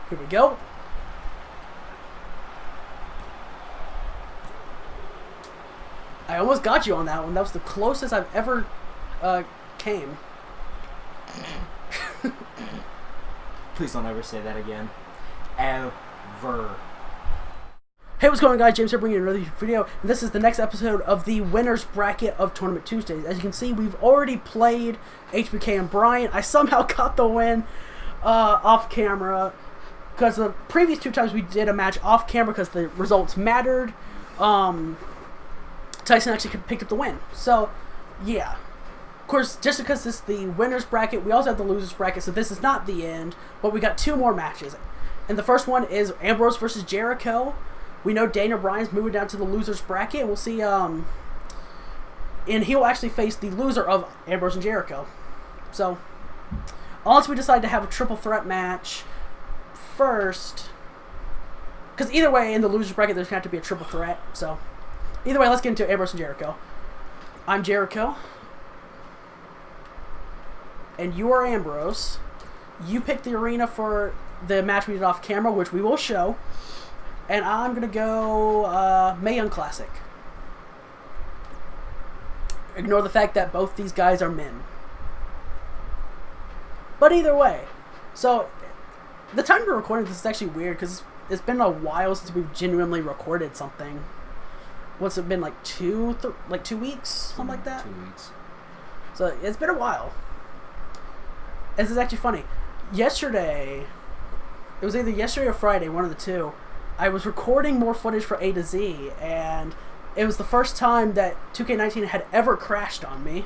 Here we go. I almost got you on that one. That was the closest I've ever came. Please don't ever say that again. Ever. Hey, what's going on, guys? James here bringing you another video. And this is the next episode of the winner's bracket of Tournament Tuesdays. As you can see, we've already played HBK and Bryan. I somehow got the win off camera because the previous two times we did a match off camera because the results mattered. Tyson actually picked up the win. So, yeah. Of course, just because this is the winner's bracket, we also have the loser's bracket, so this is not the end. But we got two more matches. And the first one is Ambrose versus Jericho. We know Daniel Bryan's moving down to the loser's bracket. We'll see, and he will actually face the loser of Ambrose and Jericho. So, unless we decide to have a triple threat match first, because either way, in the loser's bracket, there's going to have to be a triple threat. So, either way, let's get into Ambrose and Jericho. I'm Jericho, and you are Ambrose. You picked the arena for the match we did off camera, which we will show. And I'm going to go Mae Young Classic. Ignore the fact that both these guys are men. But either way. So, the time we're recording this is actually weird because it's been a while since we've genuinely recorded something. What's it been, like 2 weeks? Something like that? 2 weeks. So, it's been a while. This is actually funny. Yesterday, it was either yesterday or Friday, one of the two, I was recording more footage for A to Z, and it was the first time that 2K19 had ever crashed on me,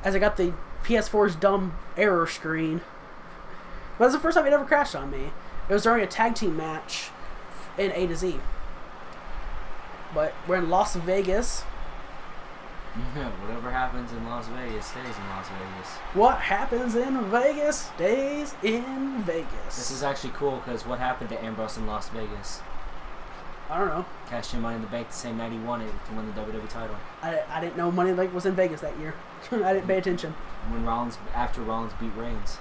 as I got the PS4's dumb error screen. But it was the first time it ever crashed on me. It was during a tag team match in A to Z. But we're in Las Vegas. Yeah, whatever happens in Las Vegas stays in Las Vegas. What happens in Vegas stays in Vegas. This is actually cool because what happened to Ambrose in Las Vegas? I don't know. Cashed in Money in the Bank the same night he won it to win the WWE title. I didn't know Money in the Bank was in Vegas that year. I didn't pay attention. After Rollins beat Reigns.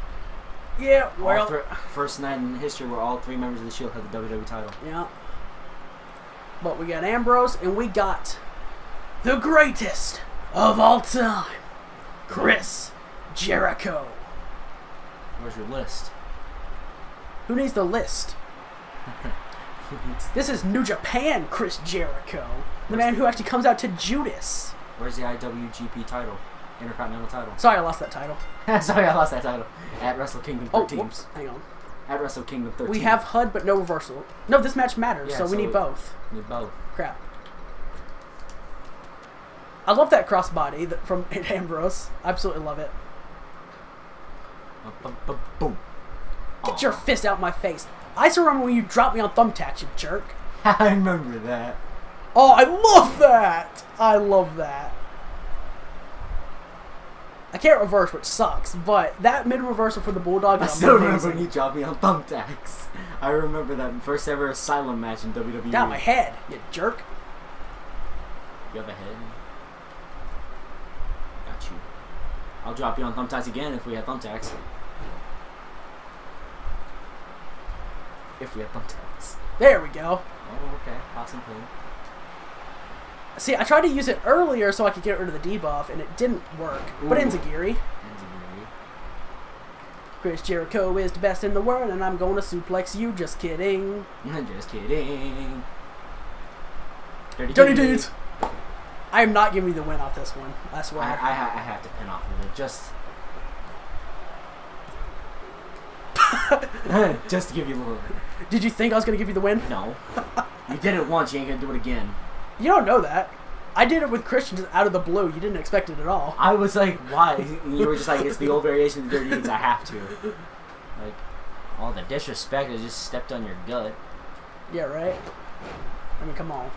Yeah, well, first night in history where all three members of the Shield had the WWE title. Yeah. But we got Ambrose and we got the greatest of all time, Chris Jericho. Where's your list? Who needs the list? This is New Japan Chris Jericho. The man who actually comes out to Judas. Where's the IWGP title? Intercontinental title. Sorry, I lost that title. Sorry, I lost that title. At Wrestle Kingdom 13. Oh, whoops. Hang on. At Wrestle Kingdom 13. We have HUD but no reversal. No, this match matters, Yeah, so we need both. We need both. Crap. I love that crossbody from Ambrose. I absolutely love it. Boom. Get your fist out my face. I still remember when you dropped me on thumbtacks, you jerk. I remember that. Oh, I love that. I love that. I can't reverse, which sucks, but that mid-reversal for the Bulldog is I still amazing. remember when you dropped me on thumbtacks. I remember that first ever Asylum match in WWE. Down my head, you jerk. You have a head? Got you. I'll drop you on thumbtacks again if we had thumbtacks. If we had thumbtacks. There we go. Oh, okay. Awesome thing. See, I tried to use it earlier so I could get rid of the debuff, and it didn't work. Ooh. But Enziguri. Enziguri. Chris Jericho is the best in the world, and I'm going to suplex you. Just kidding. Just kidding. Dirty dudes. I am not giving you the win off this one. I swear. I have to pin off of it. Just to give you a little... Did you think I was going to give you the win? No. You did it once, you ain't going to do it again. You don't know that. I did it with Christian just out of the blue. You didn't expect it at all. I was like, why? And you were just like, it's the old variation of the Dirty Deeds, I have to. Like, all the disrespect, I just stepped on your gut. Yeah, right? I mean, come on.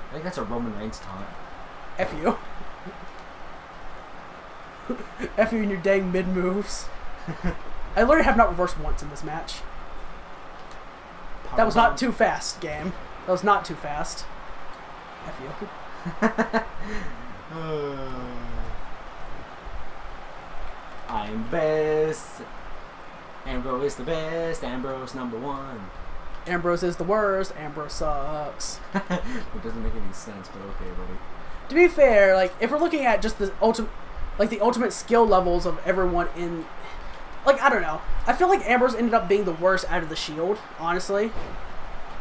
I think that's a Roman Reigns taunt. F you. F you and your dang mid-moves. I literally have not reversed once in this match. That was not too fast, game. That was not too fast. F you. I'm best. Ambrose is the best. Ambrose #1. Ambrose is the worst. Ambrose sucks. It doesn't make any sense, but okay, buddy. To be fair, like if we're looking at just the ultimate skill levels of everyone in, like I don't know, I feel like Ambrose ended up being the worst out of the Shield, honestly.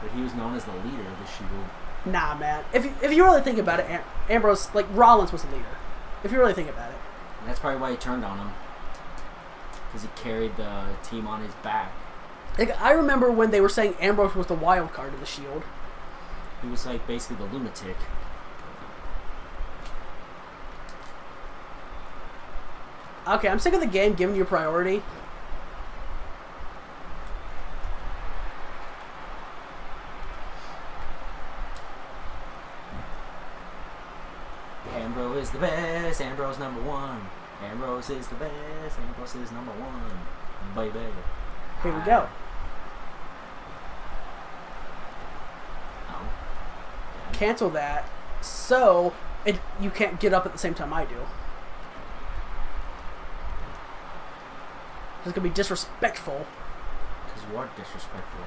But he was known as the leader of the Shield. Nah, man. If you really think about it, Ambrose, like Rollins was the leader. If you really think about it. And that's probably why he turned on him. Because he carried the team on his back. Like I remember when they were saying Ambrose was the wild card of the Shield. He was like basically the lunatic. Okay, I'm sick of the game giving you priority. Ambrose is the best. Ambrose #1. Ambrose is the best. Ambrose is #1. Baby. Here we go. Oh. Cancel that. So you can't get up at the same time I do. It's gonna be disrespectful. Because you are disrespectful.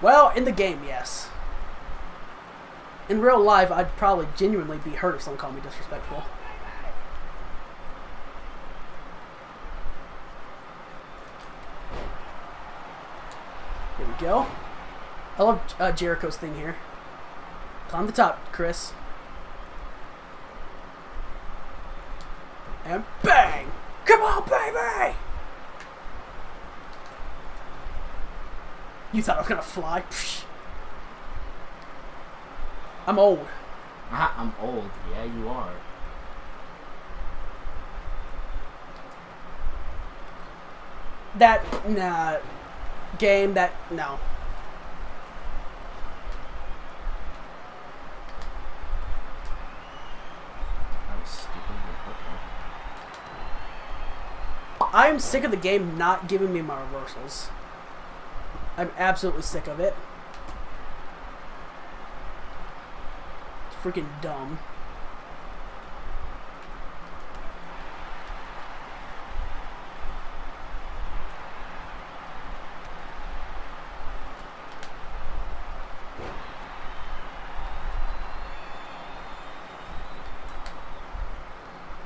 Well, in the game, yes. In real life, I'd probably genuinely be hurt if someone called me disrespectful. Here we go. I love Jericho's thing here. Climb the top, Chris. And bang! Come on, baby! You thought I was gonna fly? Psh. I'm old. I'm old. Yeah, you are. Game, no. That was stupid. Okay. I'm sick of the game not giving me my reversals. I'm absolutely sick of it. It's freaking dumb.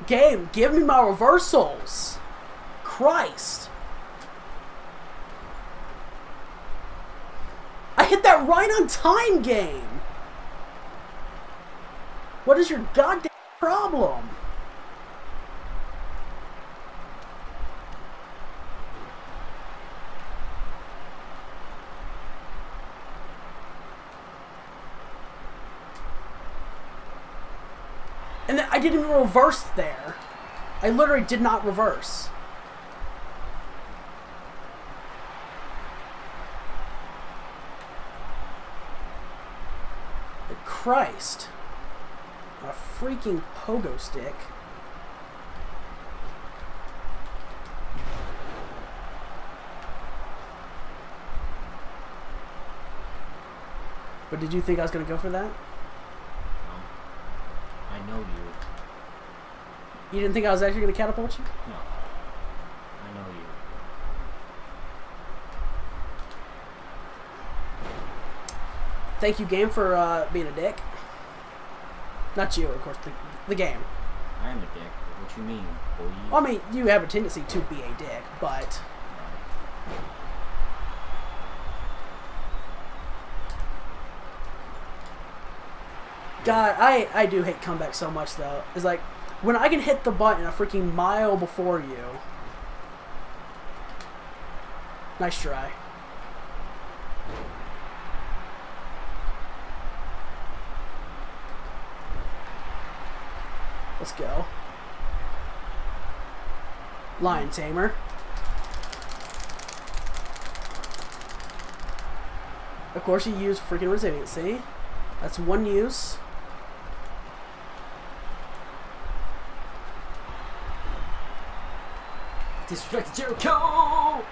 Game, give me my reversals. Christ. I hit that right on time, game. What is your goddamn problem? And then I didn't even reverse there. I literally did not reverse. Christ. A freaking pogo stick. But did you think I was going to go for that? No. I know you. You didn't think I was actually going to catapult you? No. I know you. Thank you, game, for being a dick. Not you, of course. The game. I am a dick. What you mean, boy? Well, I mean, you have a tendency to be a dick, but... God, I do hate comebacks so much, though. It's like, when I can hit the button a freaking mile before you... Nice try. Let's go. Lion Tamer. Of course you use freaking resiliency. That's one use. Disrespect Jericho!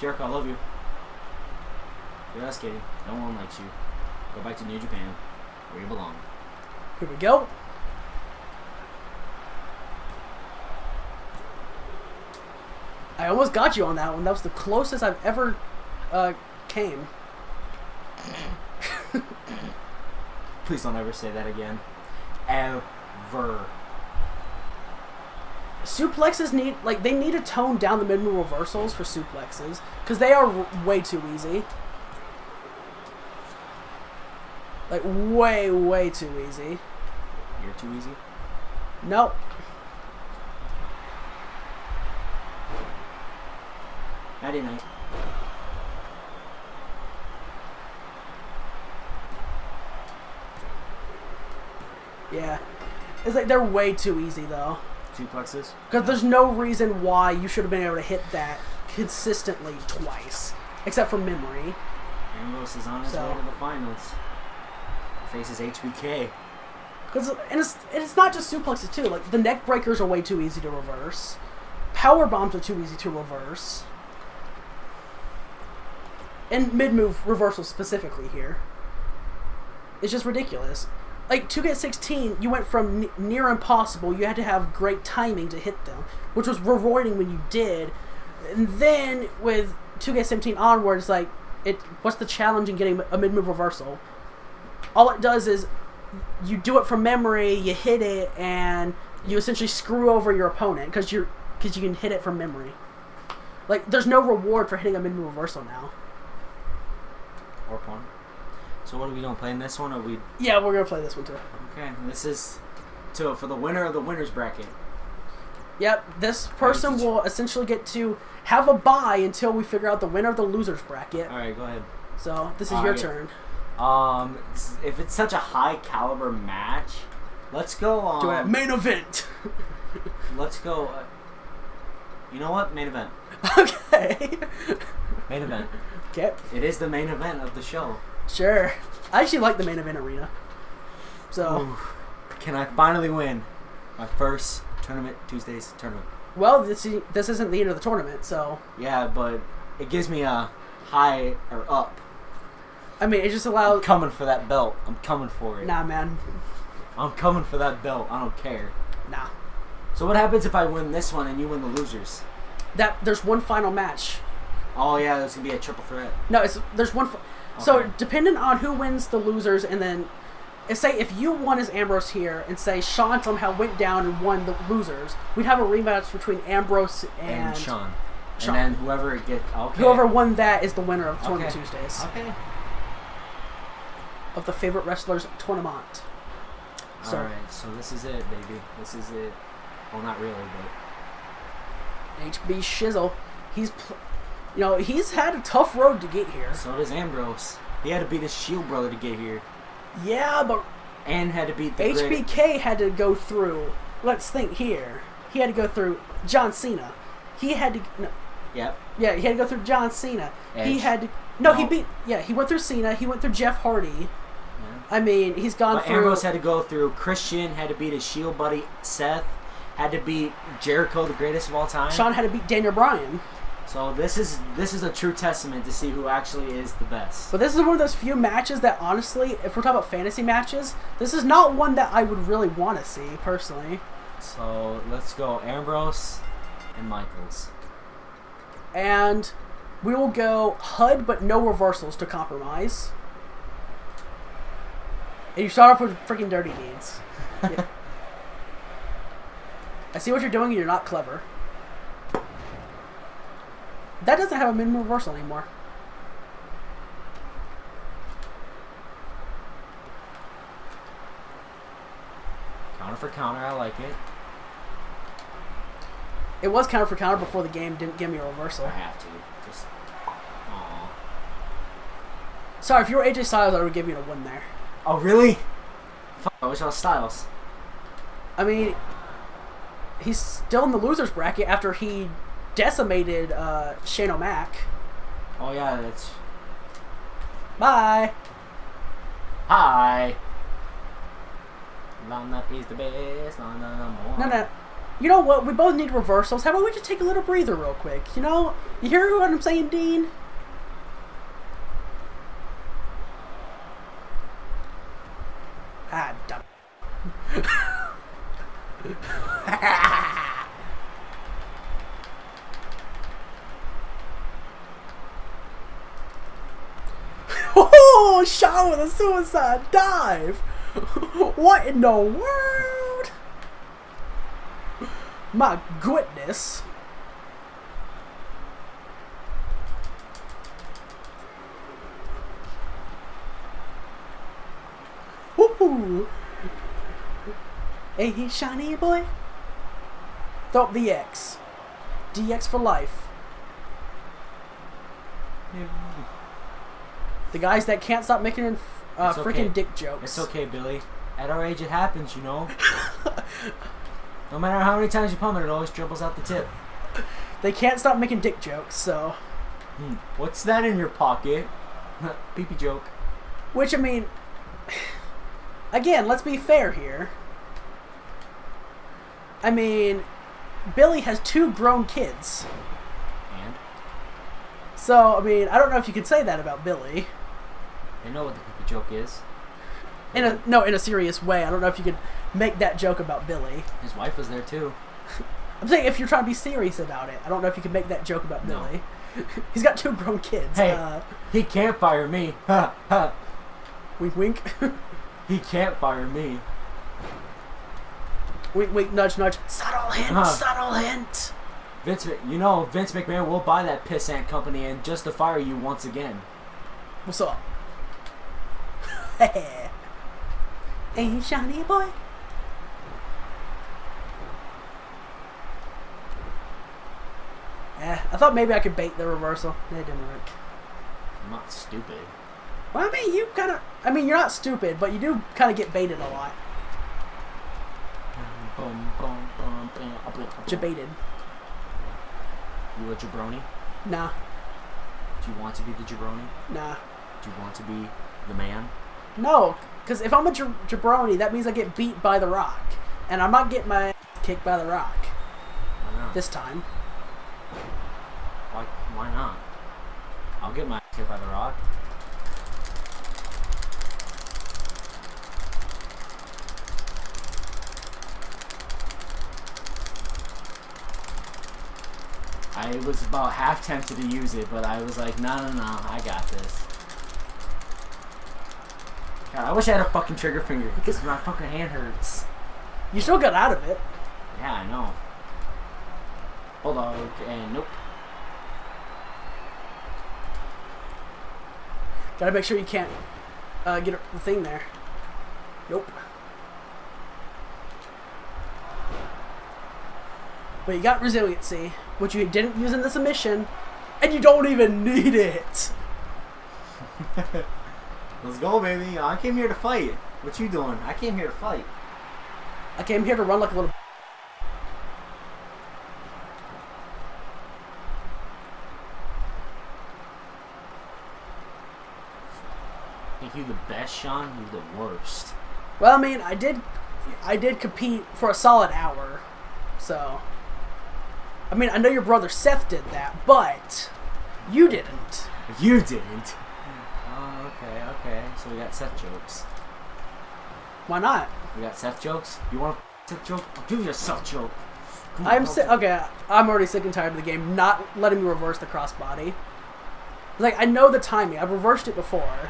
Jericho, I love you. You're not skating. No one likes you. Go back to New Japan, where you belong. Here we go. I almost got you on that one. That was the closest I've ever came. Please don't ever say that again. Ever. Suplexes need, like, they need to tone down the mid-move reversals for suplexes, because they are way too easy. Like, way too easy. You're too easy? Nope. Nighty night. Yeah. It's like, they're way too easy, though. Suplexes? Because there's no reason why you should have been able to hit that consistently twice. Except for memory. Ambrose is on his way to the finals. He faces HBK. And it's not just suplexes, too. Like, the neck breakers are way too easy to reverse. Power bombs are too easy to reverse. And mid-move reversals specifically here. It's just ridiculous. Like, 2K16, you went from near impossible, you had to have great timing to hit them, which was rewarding when you did. And then, with 2K17 onwards, like, what's the challenge in getting a mid-move reversal? All it does is, you do it from memory, you hit it, and you essentially screw over your opponent, because you can hit it from memory. Like, there's no reward for hitting a mid-move reversal now. Or pawn. So what are we doing? Playing this one, or we? Yeah, we're gonna play this one too. Okay, this is for the winner of the winners bracket. Yep, this person will essentially get to have a bye until we figure out the winner of the losers bracket. All right, go ahead. So this is your turn. If it's such a high caliber match, let's go. Do it. Main event. Let's go. You know what? Main event. Okay. Main event. Okay. It is the main event of the show. Sure. I actually like the main event arena. So. Ooh. Can I finally win my first tournament, Tuesday's tournament? Well, this isn't the end of the tournament, so. Yeah, but it gives me a high or up. I mean, it just allows. I'm coming for that belt. I'm coming for it. Nah, man. I'm coming for that belt. I don't care. Nah. So what happens if I win this one and you win the losers? There's one final match. Oh yeah, there's gonna be a triple threat. No, there's one. So depending on who wins the losers, and then say if you won as Ambrose here, and say Shawn somehow went down and won the losers, we'd have a rematch between Ambrose and Shawn. And then whoever whoever won that is the winner of Tournament Tuesdays. Okay. Of the favorite wrestlers tournament. So, all right, so this is it, baby. This is it. Well, not really, but HB Shizzle, he's had a tough road to get here. So does Ambrose. He had to beat his Shield brother to get here. Yeah, but and had to beat the HBK had to go through. Let's think here. He had to go through John Cena. He had to. No. Yep. Yeah, he had to go through John Cena. Edge. He had to. No, he beat. Yeah, he went through Cena. He went through Jeff Hardy. Yeah. I mean, he's gone through. Ambrose had to go through Christian. Had to beat his Shield buddy Seth. Had to beat Jericho, the greatest of all time. Shawn had to beat Daniel Bryan. So this is a true testament to see who actually is the best. But this is one of those few matches that, honestly, if we're talking about fantasy matches, this is not one that I would really want to see, personally. So let's go Ambrose and Michaels. And we will go HUD, but no reversals to compromise. And you start off with freaking Dirty Deeds. Yeah. I see what you're doing and you're not clever. That doesn't have a minimum reversal anymore. Counter for counter, I like it. It was counter for counter before the game didn't give me a reversal. I have to. Just, aww. Sorry, if you were AJ Styles, I would give you a win there. Oh, really? Fuck, I wish I was Styles. I mean, he's still in the losers bracket after he decimated Shane O'Mac. Oh yeah, that's. Bye. Hi. Lana is the best. Lana number one. No. You know what? We both need reversals. How about we just take a little breather real quick? You know? You hear what I'm saying, Dean? Ah, dumb. Oh, Shawn with a suicide dive. What in the world? My goodness. Woohoo! Hey, shiny boy. Throw up the X. DX for life. The guys that can't stop making freaking dick jokes. It's okay, Billy. At our age, it happens, you know. No matter how many times you pump it, it always dribbles out the tip. They can't stop making dick jokes, so. What's that in your pocket? Pee-pee joke. Which, I mean, again, let's be fair here. I mean, Billy has 2 grown kids. And? So, I mean, I don't know if you could say that about Billy. They know what the pee-pee joke is. In a serious way. I don't know if you could make that joke about Billy. His wife was there too. I'm saying if you're trying to be serious about it, I don't know if you could make that joke about Billy. No. He's got 2 grown kids. Hey, he can't fire me. Ha ha. Wink, wink. He can't fire me. Wink, wink, nudge, nudge. Subtle hint, subtle hint. Vince McMahon will buy that pissant company and just to fire you once again. What's up? Hey, shiny boy. I thought maybe I could bait the reversal. It didn't work. I'm not stupid. Well, I mean, you're not stupid, but you do kind of get baited a lot. Jabaited. You a jabroni? Nah. Do you want to be the jabroni? Nah. Do you want to be the man? No, because if I'm a jabroni, that means I get beat by The Rock. And I'm not getting my ass kicked by The Rock. Why not? This time. Why not? I'll get my ass kicked by The Rock. I was about half tempted to use it, but I was like, no, I got this. God, I wish I had a fucking trigger finger because my fucking hand hurts. You still got out of it. Yeah, I know. Hold on, and nope. Gotta make sure you can't get the thing there. Nope. But you got resiliency, which you didn't use in the submission, and you don't even need it. Let's go, baby. I came here to fight. What you doing? I came here to fight. I came here to run like a little... Think you the best, Shawn? You the worst. Well, I mean, I did compete for a solid hour, so... I mean, I know your brother Seth did that, but you didn't. You didn't? Oh, okay. So we got Seth jokes. Why not? We got Seth jokes? You want a Seth joke? I'll give you a Seth joke. Okay, I'm already sick and tired of the game not letting me reverse the crossbody. Like, I know the timing. I've reversed it before.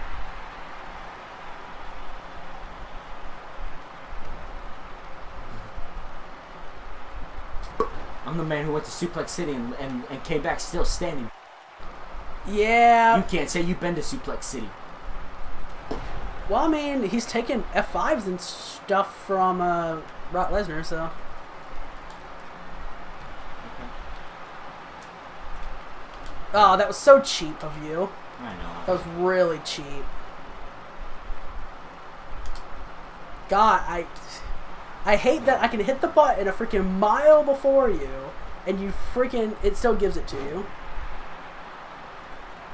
I'm the man who went to Suplex City and came back still standing. Yeah. You can't say you've been to Suplex City. Well, I mean, he's taken F5s and stuff from Brock Lesnar, so... Okay. Oh, that was so cheap of you. I know. That was really cheap. God, I hate that I can hit the button a freaking mile before you, and it still gives it to you.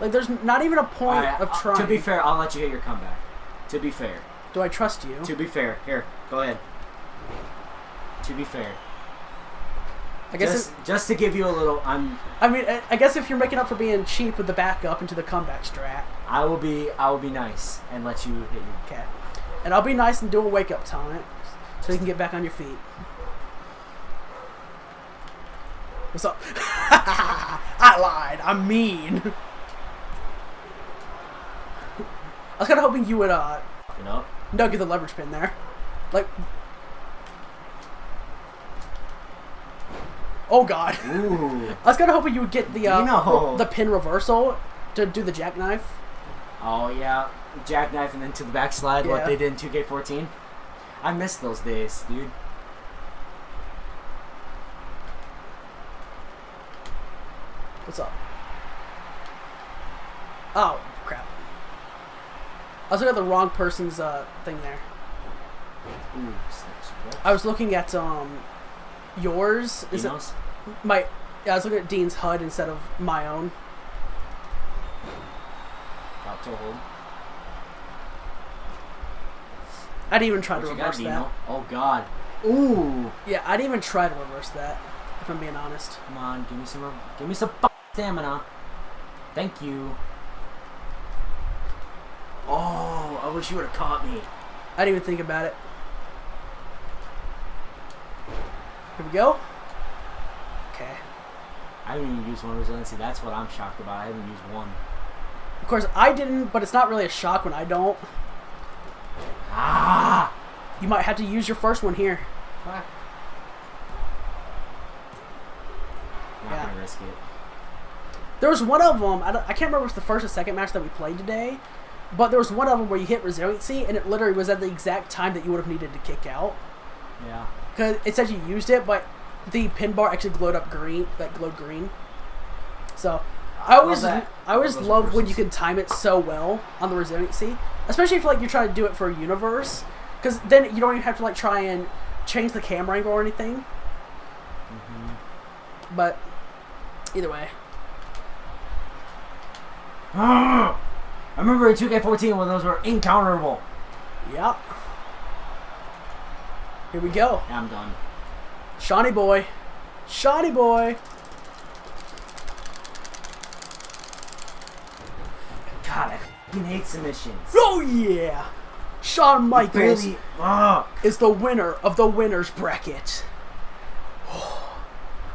Like, there's not even a point of trying. To be fair, I'll let you hit your comeback. To be fair. Do I trust you? To be fair. Here, go ahead. To be fair. I guess just to give you a little, I guess if you're making up for being cheap with the backup into the comeback strat. I will be nice and let you hit you. Okay. And I'll be nice and do a wake up taunt so you can get back on your feet. What's up? I lied. I'm mean. I was kind of hoping you would You know? no, get the leverage pin there. Like, oh god. Ooh. I was kind of hoping you would get the No. the pin reversal to do the jackknife. Oh yeah, jackknife and then to the backslide, Yeah. what they did in 2K14. I miss those days, dude. What's up? Oh crap! I was looking at the wrong person's thing there. Ooh, snaps. What? I was looking at yours. Is it Dino's? my? Yeah, I was looking at Dean's HUD instead of my own. Drop to hold. I didn't even try What to you reverse got, that. Dino? Oh god. Ooh. Yeah, I didn't even try to reverse that. If I'm being honest. Come on, give me some stamina. Thank you. Oh, I wish you would have caught me. I didn't even think about it. Here we go. Okay. I haven't even used one resiliency. That's what I'm shocked about. I haven't used one. Of course, I didn't, but it's not really a shock when I don't. Ah! You might have to use your first one here. Fuck. Not Yeah. gonna risk it. There was one of them, I can't remember if it was the first or second match that we played today, but there was one of them where you hit resiliency, and it literally was at the exact time that you would have needed to kick out. Yeah. Because it said you used it, but the pin bar actually glowed up green, that glowed green. So, I always love when you can time it so well on the resiliency, especially if like you're trying to do it for a universe, because then you don't even have to like try and change the camera angle or anything. But either way, I remember in 2K14 when those were incounterable. yeah. Here we go, Yeah, I'm done. Shawnee boy, Shawnee boy. God, I fucking hate submissions. Oh yeah, Shawn Michaels Really? is the winner of the winners bracket.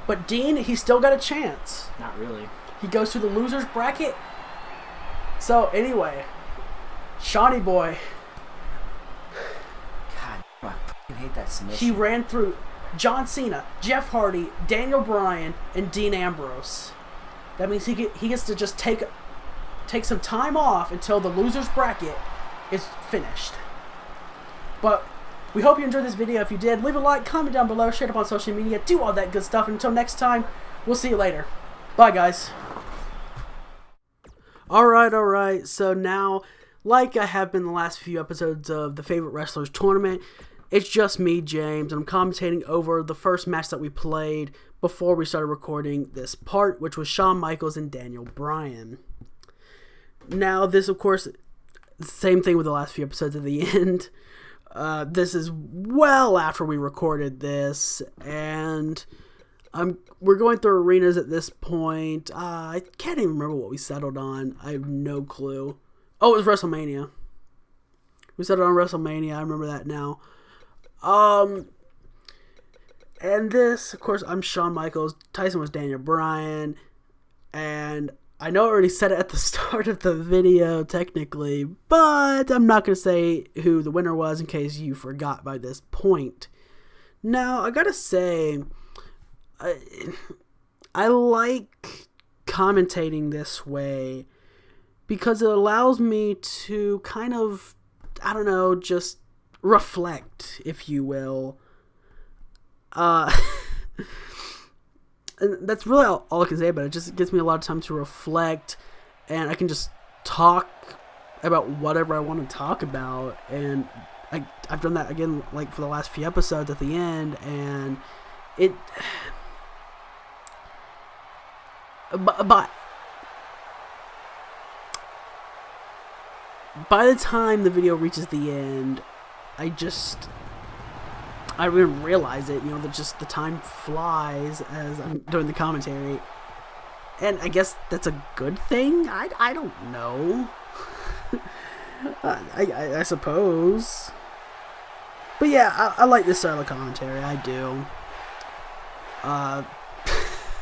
But Dean, he's still got a chance. Not really. He goes to the losers bracket. So anyway, Shawnee boy, God, I fucking hate that submission. he ran through John Cena, Jeff Hardy, Daniel Bryan, and Dean Ambrose. That means he gets to just take some time off until the losers bracket is finished. But we hope you enjoyed this video. If you did, leave a like, comment down below, share it up on social media, do all that good stuff. And until next time, we'll see you later. Bye, guys. Alright. So now, like I have been the last few episodes of the Favorite Wrestlers Tournament, it's just me, James, and I'm commentating over the first match that we played before we started recording this part, which was Shawn Michaels and Daniel Bryan. Now, this, of course, same thing with the last few episodes at the end. This is well after we recorded this, and we're going through arenas at this point. I can't even remember what we settled on. I have no clue. Oh, it was WrestleMania. We settled on WrestleMania. I remember that now. And this, of course, I'm Shawn Michaels. Tyson was Daniel Bryan, and I know I already said it at the start of the video, technically, but I'm not going to say who the winner was in case you forgot by this point. Now, I gotta say, I like commentating this way because it allows me to kind of, I don't know, just reflect, if you will. And that's really all I can say about it. It just gives me a lot of time to reflect, and I can just talk about whatever I want to talk about. And I've done that again, like for the last few episodes at the end, and it. But by the time the video reaches the end, I didn't realize it, that just the time flies as I'm doing the commentary. And I guess that's a good thing? I don't know. I suppose. But yeah, I like this style of commentary, I do.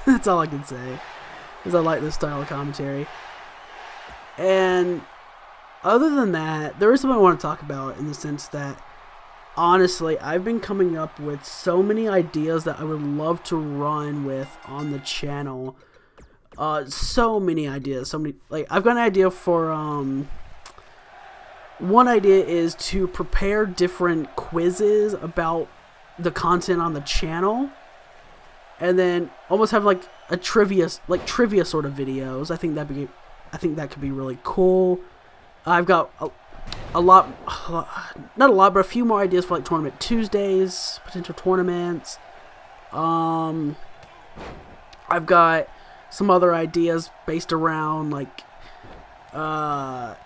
That's all I can say, is I like this style of commentary. And other than that, there is something I want to talk about in the sense that, honestly, I've been coming up with so many ideas that I would love to run with on the channel. So many ideas. I've got an idea for, one idea is to prepare different quizzes about the content on the channel, and then almost have like a trivia sort of videos. I think that could be really cool. I've got a lot, not a lot, but a few more ideas for like Tournament Tuesdays, potential tournaments. I've got some other ideas based around like, kind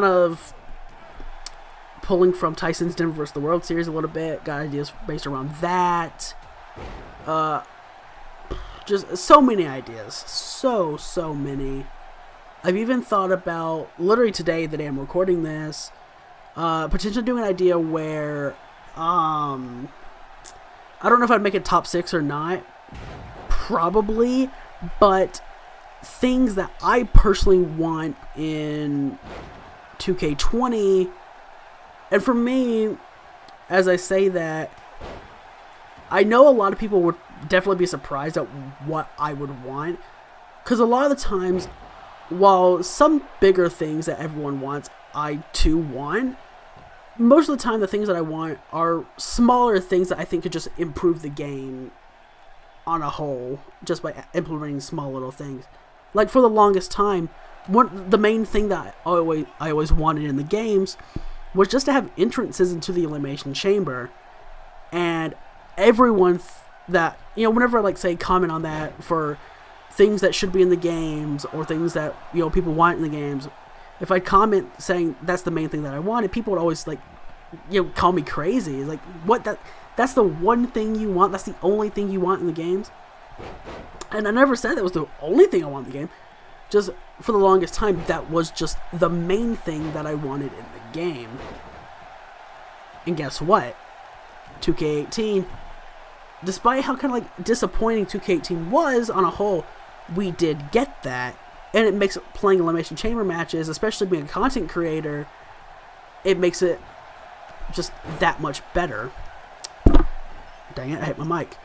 of pulling from Tyson's Denver vs. the World Series a little bit. Got ideas based around that. Just so many ideas. So many. I've even thought about, literally today, the day I'm recording this, potentially doing an idea where, I don't know if I'd make it top 6 or not. Probably. But things that I personally want in 2K20, and for me, as I say that, I know a lot of people would definitely be surprised at what I would want, because a lot of the times, while some bigger things that everyone wants, I too want, most of the time the things that I want are smaller things that I think could just improve the game on a whole, just by implementing small little things. Like, for the longest time, the main thing that I always wanted in the games was just to have entrances into the Elimination Chamber. And everyone that, whenever I, like, say, comment on that for things that should be in the games, or things that, people want in the games, if I comment saying that's the main thing that I wanted, people would always, like, call me crazy. Like, what, that's the one thing you want? That's the only thing you want in the games? And I never said that was the only thing I want in the game. Just, for the longest time, that was just the main thing that I wanted in the game. And guess what? 2K18, despite how kind of like disappointing 2K18 was on a whole, we did get that. And it makes playing Elimination Chamber matches, especially being a content creator, it makes it just that much better. Dang it, I hit my mic.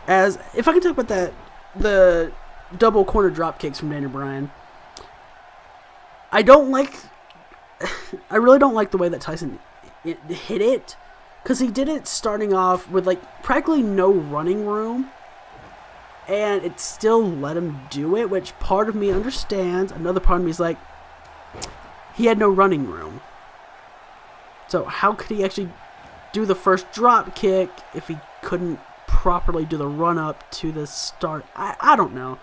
As, if I can talk about the double corner drop kicks from Daniel Bryan, I really don't like the way that Tyson hit it, because he did it starting off with like practically no running room, and it still let him do it, which part of me understands. Another part of me is like, he had no running room. So how could he actually do the first drop kick if he couldn't properly do the run up to the start? I don't know.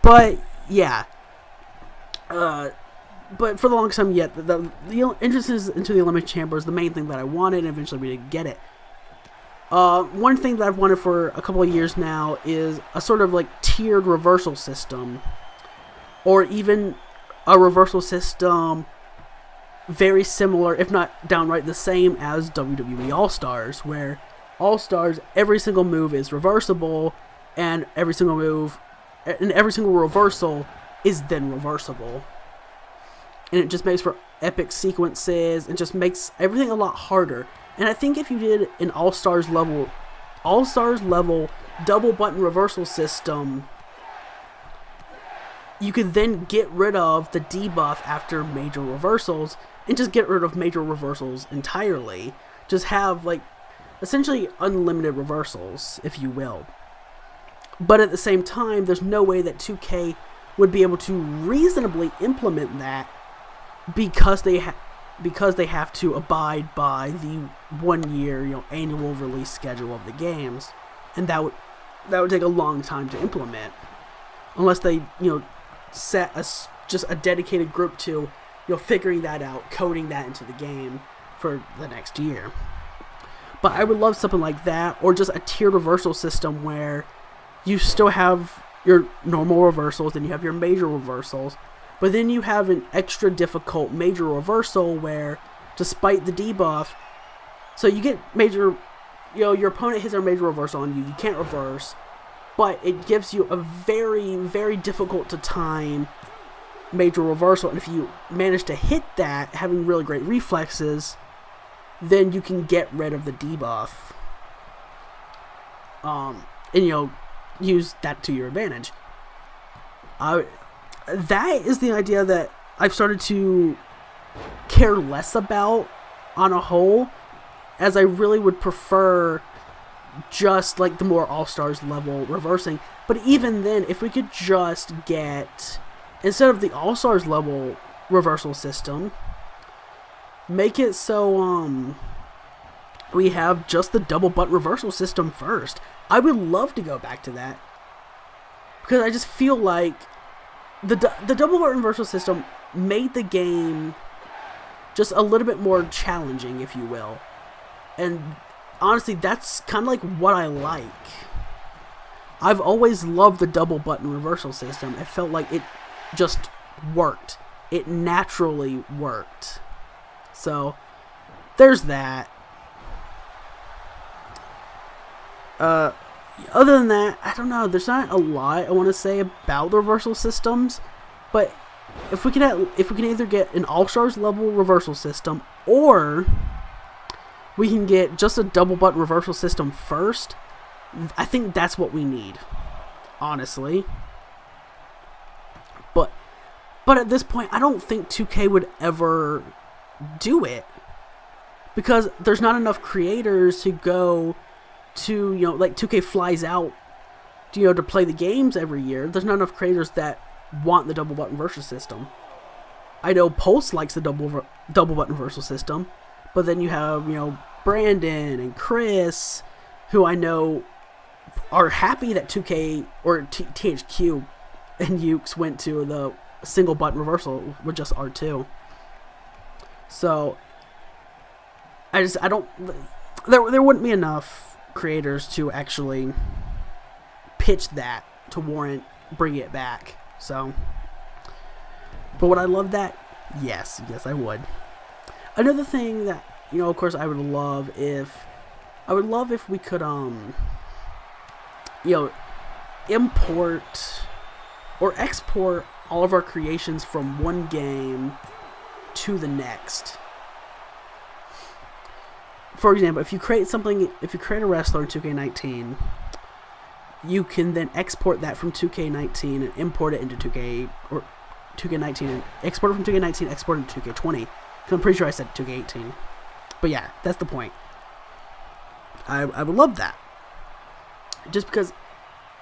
But yeah. But for the longest time, yet the entrances into the Elimination Chamber is the main thing that I wanted, and eventually we did get it. One thing that I've wanted for a couple of years now is a sort of like tiered reversal system, or even a reversal system very similar, if not downright the same, as WWE All-Stars, where All-Stars, every single move is reversible, and every single reversal is then reversible. And it just makes for epic sequences, and just makes everything a lot harder. And I think if you did an All-Stars level double button reversal system, you could then get rid of the debuff after major reversals, and just get rid of major reversals entirely. Just have, like, essentially unlimited reversals, if you will. But at the same time, there's no way that 2K would be able to reasonably implement that, because they have to abide by the 1 year, annual release schedule of the games, and that would take a long time to implement, unless they, set just a dedicated group to, figuring that out, coding that into the game for the next year. But I would love something like that, or just a tiered reversal system where you still have your normal reversals, and you have your major reversals, but then you have an extra difficult major reversal where, despite the debuff, so you get major, your opponent hits a major reversal on you, you can't reverse, but it gives you a very, very difficult to time major reversal, and if you manage to hit that, having really great reflexes, then you can get rid of the debuff. And use that to your advantage. That is the idea that I've started to care less about on a whole, as I really would prefer just like the more All-Stars level reversing. But even then, if we could just get, instead of the All-Stars level reversal system, make it so we have just the double button reversal system first. I would love to go back to that, because I just feel like the double button reversal system made the game just a little bit more challenging, if you will. And honestly, that's kind of like what I like. I've always loved the double button reversal system. It felt like it just worked. It naturally worked. So, there's that. Other than that, I don't know. There's not a lot I want to say about the reversal systems, but if we can either get an All-Stars level reversal system, or we can get just a double button reversal system first, I think that's what we need, honestly. But at this point, I don't think 2K would ever do it, because there's not enough creators to go to, like 2K flies out, to play the games every year. There's not enough creators that want the double button reversal system. I know Pulse likes the double button reversal system, but then you have, Brandon and Chris, who I know are happy that 2K or THQ and Ukes went to the single button reversal with just R2. So I don't, there wouldn't be enough creators to actually pitch that to warrant bringing it back. So, but would I love that? Yes, I would. Another thing that, of course, I would love if we could import or export all of our creations from one game to the next. For example, if you create a wrestler in 2K19, you can then export that from 2K19 and import it into 2K19 and export it from 2K19, export it into 2K20. Because I'm pretty sure I said 2K18. But yeah, that's the point. I would love that. Just because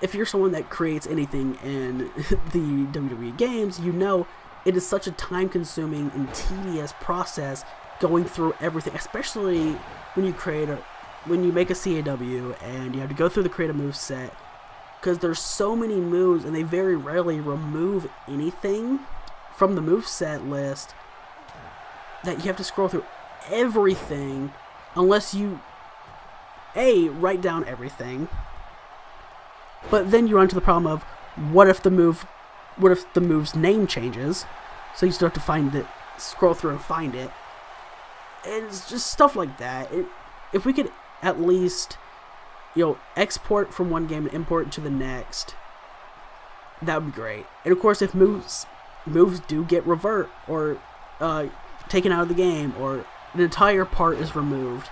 if you're someone that creates anything in the WWE games, it is such a time-consuming and tedious process going through everything, especially when you make a CAW and you have to go through the create a move set, because there's so many moves and they very rarely remove anything from the move set list that you have to scroll through everything unless you write down everything. But then you run into the problem of what if the move's name changes, so you still have to scroll through and find it. And it's just stuff like that. If we could at least, export from one game and import it to the next, that would be great. And of course, if moves do get revert or taken out of the game, or an entire part is removed,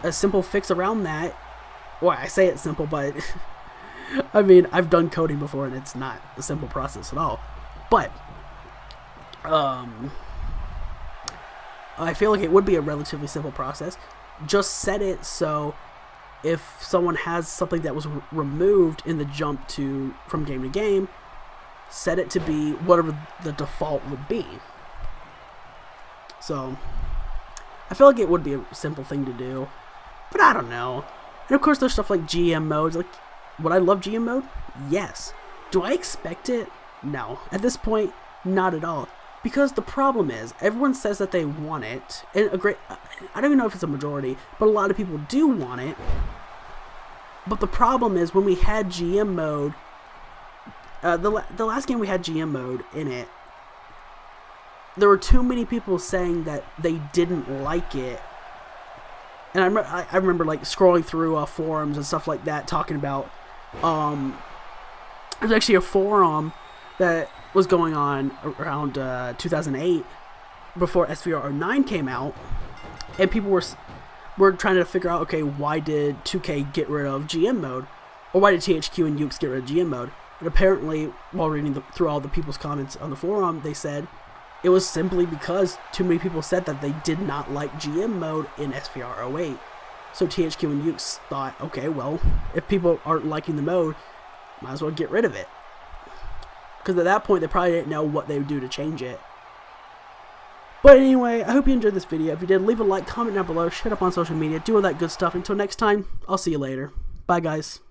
a simple fix around that. Well, I say it's simple, but I mean, I've done coding before, and it's not a simple process at all. But I feel like it would be a relatively simple process. Just set it so if someone has something that was removed in the jump from game to game, set it to be whatever the default would be. So I feel like it would be a simple thing to do, but I don't know. And of course, there's stuff like GM modes. Like, would I love GM mode? Yes. Do I expect it? No. At this point, not at all. Because the problem is, everyone says that they want it, and I don't even know if it's a majority, but a lot of people do want it. But the problem is, when we had GM mode, the last game we had GM mode in it, there were too many people saying that they didn't like it. And I remember like scrolling through forums and stuff like that, talking about, there's actually a forum that was going on around 2008 before SVR09 came out, and people were trying to figure out, okay, why did 2K get rid of GM mode, or why did THQ and Ukes get rid of GM mode? And apparently, while reading through all the people's comments on the forum, they said it was simply because too many people said that they did not like GM mode in SVR08. So THQ and Ukes thought, okay, well, if people aren't liking the mode, might as well get rid of it. Because at that point, they probably didn't know what they would do to change it. But anyway, I hope you enjoyed this video. If you did, leave a like, comment down below, share it up on social media, do all that good stuff. Until next time, I'll see you later. Bye, guys.